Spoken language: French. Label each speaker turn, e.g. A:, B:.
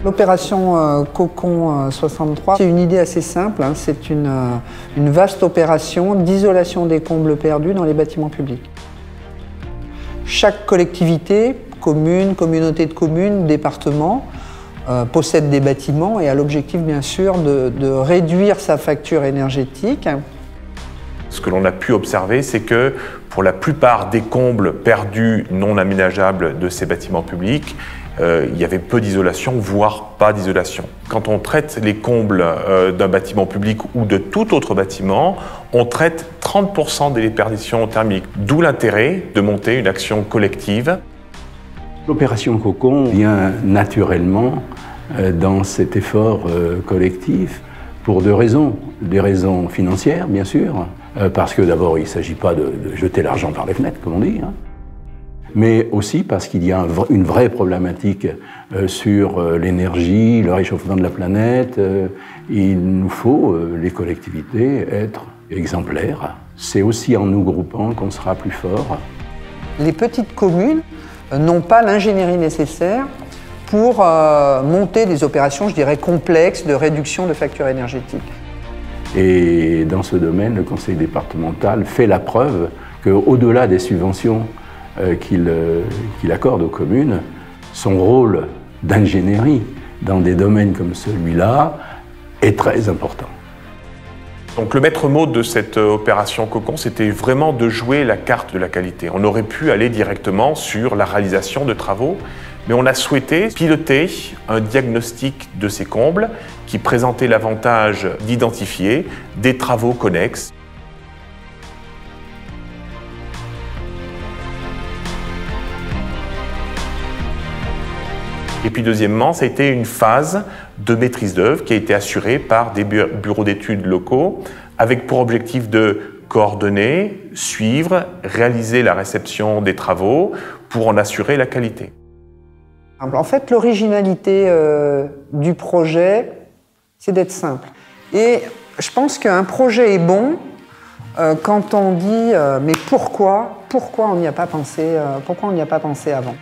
A: L'opération Cocon 63, c'est une idée assez simple, hein. C'est une vaste opération d'isolation des combles perdus dans les bâtiments publics. Chaque collectivité, commune, communauté de communes, département, possède des bâtiments et a l'objectif bien sûr de réduire sa facture énergétique.
B: Ce que l'on a pu observer, c'est que pour la plupart des combles perdus non aménageables de ces bâtiments publics, il y avait peu d'isolation, voire pas d'isolation. Quand on traite les combles d'un bâtiment public ou de tout autre bâtiment, on traite 30% des déperditions thermiques. D'où l'intérêt de monter une action collective.
C: L'opération Cocon vient naturellement dans cet effort collectif pour deux raisons. Des raisons financières, bien sûr, parce que d'abord, il ne s'agit pas de jeter l'argent par les fenêtres, comme on dit, hein, mais aussi parce qu'il y a une vraie problématique sur l'énergie, le réchauffement de la planète. Il nous faut, les collectivités, être exemplaires. C'est aussi en nous groupant qu'on sera plus fort.
A: Les petites communes n'ont pas l'ingénierie nécessaire pour monter des opérations, je dirais, complexes de réduction de facture énergétique.
C: Et dans ce domaine, le conseil départemental fait la preuve qu'au-delà des subventions qu'il accorde aux communes, son rôle d'ingénierie dans des domaines comme celui-là est très important.
B: Donc le maître mot de cette opération Cocon, c'était vraiment de jouer la carte de la qualité. On aurait pu aller directement sur la réalisation de travaux, mais on a souhaité piloter un diagnostic de ces combles qui présentait l'avantage d'identifier des travaux connexes. Et puis deuxièmement, ça a été une phase de maîtrise d'œuvre qui a été assurée par des bureaux d'études locaux avec pour objectif de coordonner, suivre, réaliser la réception des travaux pour en assurer la qualité.
A: En fait, l'originalité du projet, c'est d'être simple. Et je pense qu'un projet est bon quand on dit mais pourquoi on n'y a pas pensé avant.